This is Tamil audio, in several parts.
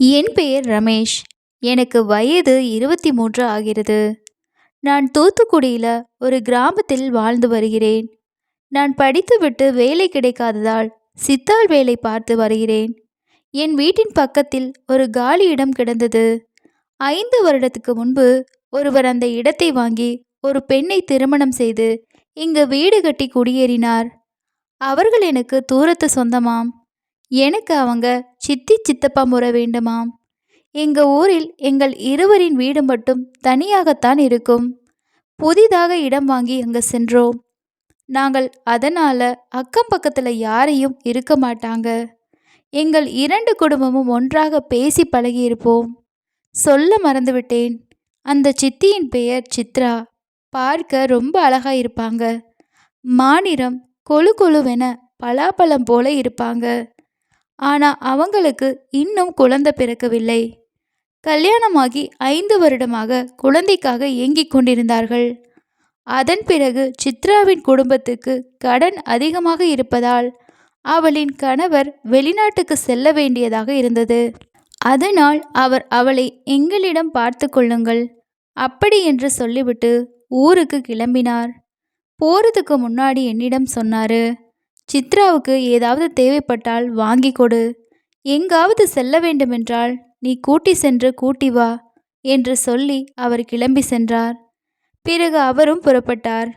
என் பெயர் ரமேஷ். எனக்கு வயது 23 ஆகிறது. நான் தூத்துக்குடியில் ஒரு கிராமத்தில் வாழ்ந்து வருகிறேன். நான் படித்துவிட்டு வேலை கிடைக்காததால் சித்தாள் வேலை பார்த்து வருகிறேன். என் வீட்டின் பக்கத்தில் ஒரு காலி இடம் கிடந்தது. 5 வருடத்துக்கு முன்பு ஒருவர் அந்த இடத்தை வாங்கி ஒரு பெண்ணை திருமணம் செய்து இங்கு வீடு கட்டி குடியேறினார். அவர்கள் எனக்கு தூரத்து சொந்தமாம். எனக்கு அவங்க சித்தி சித்தப்பா முறை வேண்டுமாம். எங்க ஊரில் எங்கள் இருவரின் வீடு மட்டும் தனியாகத்தான் இருக்கும். புதிதாக இடம் வாங்கி அங்க சென்றோம். நாங்கள் அதனால அக்கம் பக்கத்துல யாரையும் இருக்க மாட்டாங்க. எங்கள் 2 குடும்பமும் ஒன்றாக பேசி பழகியிருப்போம். சொல்ல மறந்துவிட்டேன். அந்த சித்தியின் பெயர் சித்ரா. பார்க்க ரொம்ப அழகா இருப்பாங்க. மாநிறம் கொழு கொழுவென பலாப்பழம் போல இருப்பாங்க. ஆனா அவங்களுக்கு இன்னும் குழந்தை பிறக்கவில்லை. கல்யாணமாகி 5 வருடமாக குழந்தைக்காக ஏங்கிக் கொண்டிருந்தார்கள். அதன் பிறகு சித்ராவின் குடும்பத்துக்கு கடன் அதிகமாக இருப்பதால் அவளின் கணவர் வெளிநாட்டுக்கு செல்ல வேண்டியதாக இருந்தது. அதனால் அவர் அவளை எங்களிடம் பார்த்து கொள்ளுங்கள் அப்படி என்று சொல்லிவிட்டு ஊருக்கு கிளம்பினார். போறதுக்கு முன்னாடி என்னிடம் சொன்னாரு, சித்ராவுக்கு ஏதாவது தேவைப்பட்டால் வாங்கி கொடு. எங்காவது செல்ல வேண்டுமென்றால் நீ கூட்டி சென்று கூட்டி வா என்று சொல்லி அவர் கிளம்பி சென்றார். பிறகு அவரும் புறப்பட்டார்.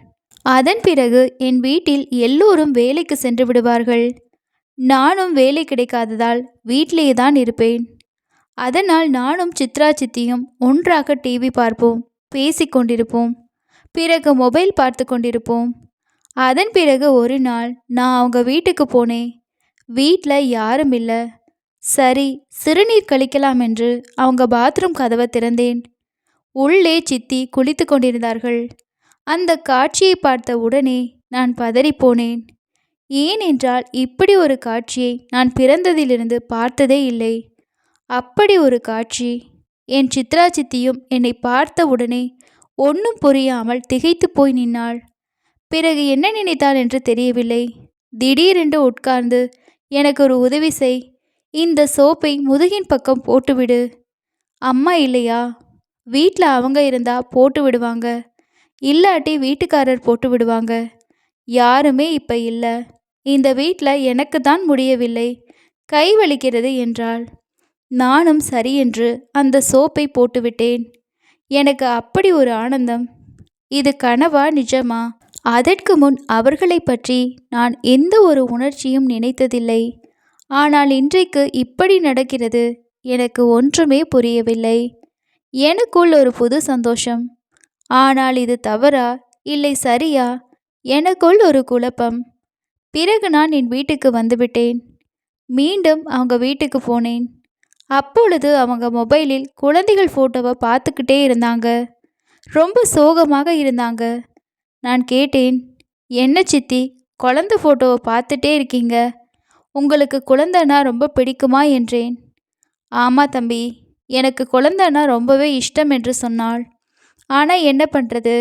அதன் பிறகு என் வீட்டில் எல்லோரும் வேலைக்கு சென்று விடுவார்கள். நானும் வேலை கிடைக்காததால் வீட்டிலேயே தான் இருப்பேன். அதனால் நானும் சித்ரா சித்தியும் ஒன்றாக டிவி பார்ப்போம், பேசிக்கொண்டிருப்போம். பிறகு மொபைல் பார்த்து கொண்டிருப்போம். அதன் பிறகு ஒரு நாள் நான் அவங்க வீட்டுக்கு போனேன். வீட்டில் யாரும் இல்லை. சரி, சிறுநீர் கழிக்கலாம் என்று அவங்க பாத்ரூம் கதவை திறந்தேன். உள்ளே சித்தி குளித்து கொண்டிருந்தார்கள். அந்த காட்சியை பார்த்த உடனே நான் பதறிப்போனேன். ஏனென்றால் இப்படி ஒரு காட்சியை நான் பிறந்ததிலிருந்து பார்த்ததே இல்லை. அப்படி ஒரு காட்சி. என் சித்ரா சித்தியும் என்னை பார்த்த உடனே ஒன்றும் புரியாமல் திகைத்து போய் நின்னாள். பிறகு என்ன நினைத்தாள் என்று தெரியவில்லை. திடீரென்று உட்கார்ந்து எனக்கு ஒரு உதவி செய், இந்த சோப்பை முதுகின் பக்கம் போட்டுவிடு. அம்மா இல்லையா? வீட்டில் அவங்க இருந்தா போட்டு விடுவாங்க, இல்லாட்டி வீட்டுக்காரர் போட்டு விடுவாங்க. யாருமே இப்போ இல்லை. இந்த வீட்டில் எனக்கு தான் முடியவில்லை, கை வலிக்கிறது என்றாள். நானும் சரி என்று அந்த சோப்பை போட்டுவிட்டேன். எனக்கு அப்படி ஒரு ஆனந்தம். இது கனவா நிஜமா? அதற்கு முன் அவர்களை பற்றி நான் எந்த ஒரு உணர்ச்சியும் நினைத்ததில்லை. ஆனால் இன்றைக்கு இப்படி நடக்கிறது. எனக்கு ஒன்றுமே புரியவில்லை. எனக்குள் ஒரு புது சந்தோஷம். ஆனால் இது தவறா இல்லை சரியா? எனக்குள் ஒரு குழப்பம். பிறகு நான் என் வீட்டுக்கு வந்துவிட்டேன். மீண்டும் அவங்க வீட்டுக்கு போனேன். அப்பொழுது அவங்க மொபைலில் குழந்தைகள் ஃபோட்டோவை பார்த்துக்கிட்டே இருந்தாங்க. ரொம்ப சோகமாக இருந்தாங்க. நான் கேட்டேன், என்ன சித்தி, குழந்தை ஃபோட்டோவை பார்த்துட்டே இருக்கீங்க, உங்களுக்கு குழந்தைன்னா ரொம்ப பிடிக்குமா என்றேன். ஆமாம் தம்பி, எனக்கு குழந்தைன்னா ரொம்பவே இஷ்டம் என்று சொன்னாள். ஆனால் என்ன பண்ணுறது,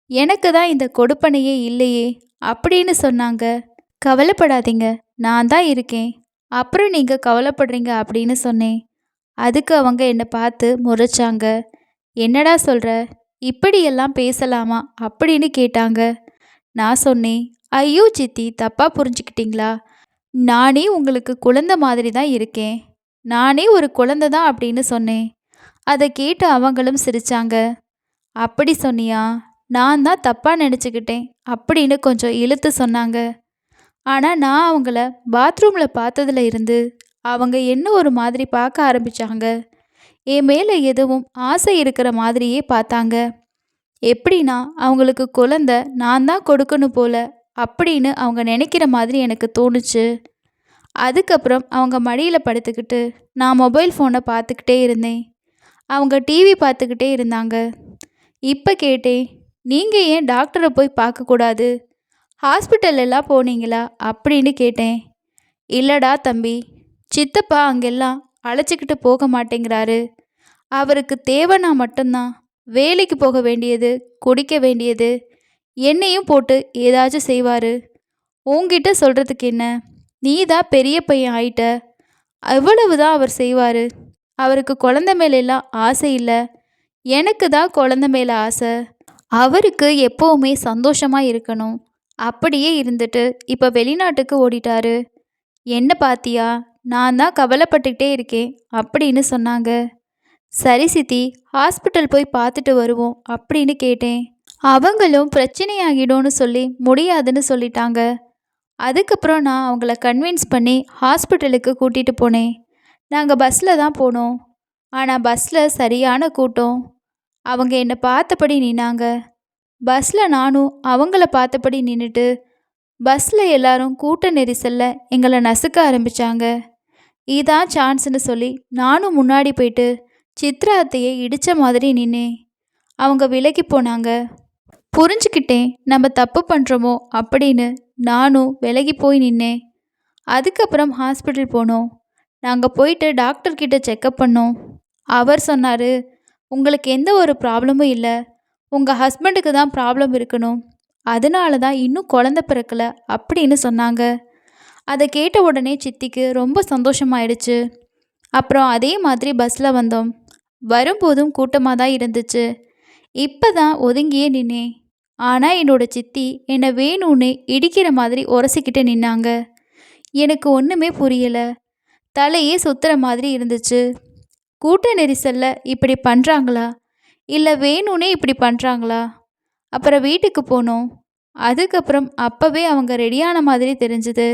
எனக்கு தான் இந்த கொடுப்பனையே இல்லையே அப்படின்னு சொன்னாங்க. கவலைப்படாதீங்க, நான் தான் இருக்கேன், அப்புறம் நீங்கள் கவலைப்படுறீங்க அப்படின்னு சொன்னேன். அதுக்கு அவங்க என்னை பார்த்து முறைச்சாங்க. என்னடா சொல்கிற, இப்படியெல்லாம் பேசலாமா அப்படின்னு கேட்டாங்க. நான் சொன்னேன், ஐயோ சித்தி, தப்பாக புரிஞ்சுக்கிட்டீங்களா? நானே உங்களுக்கு குழந்தை மாதிரி தான் இருக்கேன், நானே ஒரு குழந்தை தான் அப்படின்னு சொன்னேன். அதை கேட்டு அவங்களும் சிரிச்சாங்க. அப்படி சொன்னியா, நான் தான் தப்பாக நினச்சிக்கிட்டேன் அப்படின்னு கொஞ்சம் இழுத்து சொன்னாங்க. ஆனால் நான் அவங்கள பாத்ரூமில் பார்த்ததுல இருந்து அவங்க என்ன ஒரு மாதிரி பார்க்க ஆரம்பித்தாங்க. என் மேலே எதுவும் ஆசை இருக்கிற மாதிரியே பார்த்தாங்க. எப்படின்னா அவங்களுக்கு குழந்தை நான் தான் கொடுக்கணும் போல அப்படின்னு அவங்க நினைக்கிற மாதிரி எனக்கு தோணுச்சு. அதுக்கப்புறம் அவங்க மடியில் படுத்துக்கிட்டு நான் மொபைல் ஃபோனை பார்த்துக்கிட்டே இருந்தேன். அவங்க டிவி பார்த்துக்கிட்டே இருந்தாங்க. இப்போ கேட்டேன், நீங்கள் ஏன் டாக்டரை போய் பார்க்கக்கூடாது, ஹாஸ்பிட்டலெல்லாம் போனீங்களா அப்படின்னு கேட்டேன். இல்லடா தம்பி, சித்தப்பா அங்கெல்லாம் அழைச்சிக்கிட்டு போக மாட்டேங்கிறாரு. அவருக்கு தேவைன்னா மட்டும்தான் வேலைக்கு போக வேண்டியது, குடிக்க வேண்டியது, என்னையும் போட்டு ஏதாச்சும் செய்வார். உங்ககிட்ட சொல்கிறதுக்கு என்ன, நீ தான் பெரிய பையன் ஆயிட்ட, அவ்வளவு தான் அவர் செய்வார் அவருக்கு குழந்தை மேலெல்லாம் ஆசை இல்லை. எனக்கு தான் குழந்தை மேலே ஆசை. அவருக்கு எப்போவுமே சந்தோஷமா இருக்கணும். அப்படியே இருந்துட்டு இப்போ வெளிநாட்டுக்கு ஓடிட்டாரு. என்ன பாத்தியா, நான் தான் கவலைப்பட்டுக்கிட்டே இருக்கேன் அப்படின்னு சொன்னாங்க. சரி சித்தி, ஹாஸ்பிட்டல் போய் பார்த்துட்டு வருவோம் அப்படின்னு கேட்டேன். அவங்களும் பிரச்சனையாகிடும்னு சொல்லி முடியாதுன்னு சொல்லிட்டாங்க. அதுக்கப்புறம் நான் அவங்கள கன்வின்ஸ் பண்ணி ஹாஸ்பிட்டலுக்கு கூட்டிகிட்டு போனேன். நாங்கள் பஸ்ஸில் தான் போனோம். ஆனால் பஸ்ஸில் சரியான கூட்டம். அவங்க என்னை பார்த்தபடி நின்னாங்க. பஸ்ஸில் நானும் அவங்கள பார்த்தபடி நின்றுட்டு பஸ்ஸில் எல்லாரும் கூட்ட நெரிசலில் எங்களை நசுக்க ஆரம்பித்தாங்க. இதான் சான்ஸ்னு சொல்லி நானும் முன்னாடி போயிட்டு சித்ரா அத்தையை இடித்த மாதிரி நின்னேன். அவங்க விலகி போனாங்க. புரிஞ்சுக்கிட்டேன் நம்ம தப்பு பண்ணுறோமோ அப்படின்னு நானும் விலகி போய் நின்னேன். அதுக்கப்புறம் ஹாஸ்பிட்டல் போனோம். நாங்கள் போயிட்டு டாக்டர்கிட்ட செக்கப் பண்ணோம். அவர் சொன்னார், உங்களுக்கு எந்த ஒரு ப்ராப்ளமும் இல்லை, உங்கள் ஹஸ்பண்டுக்கு தான் ப்ராப்ளம் இருக்கணும், அதனால தான் இன்னும் குழந்த பிறக்கலை அப்படின்னு சொன்னாங்க. அதை கேட்ட உடனே சித்திக்கு ரொம்ப சந்தோஷமாயிடுச்சு. அப்புறம் அதே மாதிரி பஸ்ஸில் வந்தோம். வரும்போதும் கூட்டமாக தான் இருந்துச்சு. இப்போ தான் ஒதுங்கியே நின்னேன். ஆனால் என்னோட சித்தி என்னை வேணும்னே இடிக்கிற மாதிரி உரசிக்கிட்டு நின்னாங்க. எனக்கு ஒன்றுமே புரியலை. தலையே சுற்றுற மாதிரி இருந்துச்சு. கூட்ட நெரிசலில் இப்படி பண்ணுறாங்களா, இல்லை வேணும்னே இப்படி பண்ணுறாங்களா? அப்புறம் வீட்டுக்கு போனோம். அதுக்கப்புறம் அப்போவே அவங்க ரெடியான மாதிரி தெரிஞ்சுது.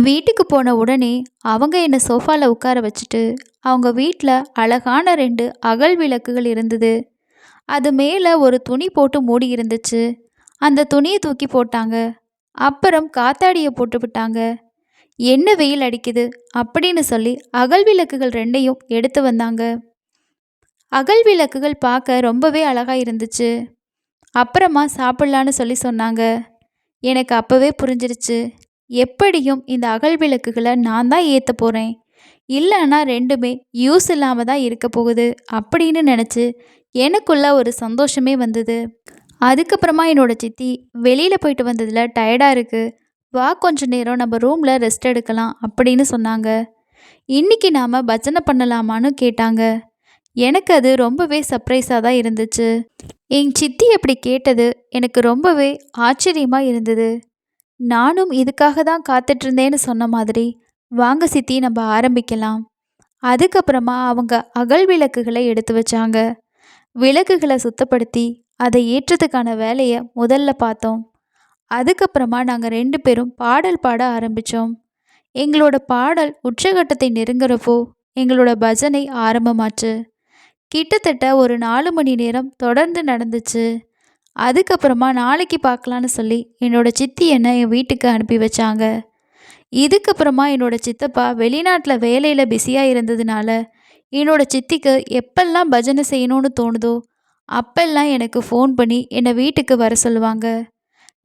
வீட்டுக்கு போன உடனே அவங்க என்னை சோஃபாவில் உட்கார வச்சுட்டு அவங்க வீட்டில் அழகான 2 அகல் விளக்குகள் இருந்தது. அது மேலே ஒரு துணி போட்டு மூடி இருந்துச்சு. அந்த துணியை தூக்கி போட்டாங்க. அப்புறம் காத்தாடியை போட்டு விட்டாங்க. என்ன வெயில் அடிக்குது அப்படின்னு சொல்லி அகல் விளக்குகள் 2ஐயும் எடுத்து வந்தாங்க. அகல் விளக்குகள் பார்க்க ரொம்பவே அழகாக இருந்துச்சு. அப்புறமா சாப்பிட்லான்னு சொல்லி சொன்னாங்க. எனக்கு அப்போவே புரிஞ்சிருச்சு, எப்படியும் இந்த அகல் விளக்குகளை நான் தான் ஏற்ற போகிறேன், இல்லைன்னா 2மே யூஸ் இல்லாமல் தான் இருக்க போகுது அப்படின்னு நினச்சி எனக்குள்ள ஒரு சந்தோஷமே வந்தது. அதுக்கப்புறமா என்னோட சித்தி, வெளியில் போயிட்டு வந்ததில் டயர்டாக இருக்குது, வா கொஞ்ச நேரம் நம்ம ரூமில் ரெஸ்ட் எடுக்கலாம் அப்படின்னு சொன்னாங்க. இன்றைக்கி நாம் பஜனை பண்ணலாமான்னு கேட்டாங்க. எனக்கு அது ரொம்பவே சர்ப்ரைஸாக தான் இருந்துச்சு. என் சித்தி அப்படி கேட்டது எனக்கு ரொம்பவே ஆச்சரியமாக இருந்தது. நானும் இதுக்காக தான் காத்துட்ருந்தேன்னு சொன்ன மாதிரி, வாங்க சித்தி நம்ம ஆரம்பிக்கலாம். அதுக்கப்புறமா அவங்க அகல் விளக்குகளை எடுத்து வச்சாங்க. விளக்குகளை சுத்தப்படுத்தி அதை ஏற்றத்துக்கான வேலையை முதல்ல பார்த்தோம். அதுக்கப்புறமா நாங்கள் 2 பேரும் பாடல் பாட ஆரம்பித்தோம். எங்களோட பாடல் உச்சகட்டத்தை நெருங்குறப்போ எங்களோட பஜனை ஆரம்பமாச்சு. கிட்டத்தட்ட ஒரு 4 மணி நேரம் தொடர்ந்து நடந்துச்சு. அதுக்கப்புறமா நாளைக்கு பார்க்கலான்னு சொல்லி என்னோட சித்தி என்னை என் வீட்டுக்கு அனுப்பி வச்சாங்க. இதுக்கப்புறமா என்னோட சித்தப்பா வெளிநாட்டில் வேலையில் பிஸியாக இருந்ததுனால என்னோட சித்திக்கு எப்பெல்லாம் பஜனை செய்யணும்னு தோணுதோ அப்பெல்லாம் எனக்கு ஃபோன் பண்ணி என்னை வீட்டுக்கு வர சொல்லுவாங்க.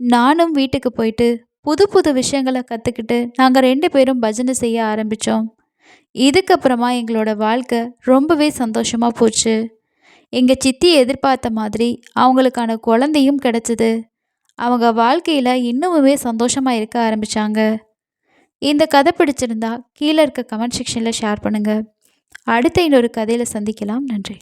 நானும் வீட்டுக்கு போயிட்டு புது புது விஷயங்களை கற்றுக்கிட்டு நாங்கள் 2 பேரும் பஜனை செய்ய ஆரம்பித்தோம். இதுக்கப்புறமா எங்களோட வாழ்க்கை ரொம்பவே சந்தோஷமாக போச்சு. எங்கள் சித்தி எதிர்பார்த்த மாதிரி அவங்களுக்கான குழந்தையும் கிடச்சிது. அவங்க வாழ்க்கையில் இன்னுமுமே சந்தோஷமாக இருக்க ஆரம்பித்தாங்க. இந்த கதை பிடிச்சிருந்தா கீழே இருக்க கமெண்ட் செக்ஷனில் ஷேர் பண்ணுங்கள். அடுத்த இன்னொரு கதையில் சந்திக்கலாம். நன்றி.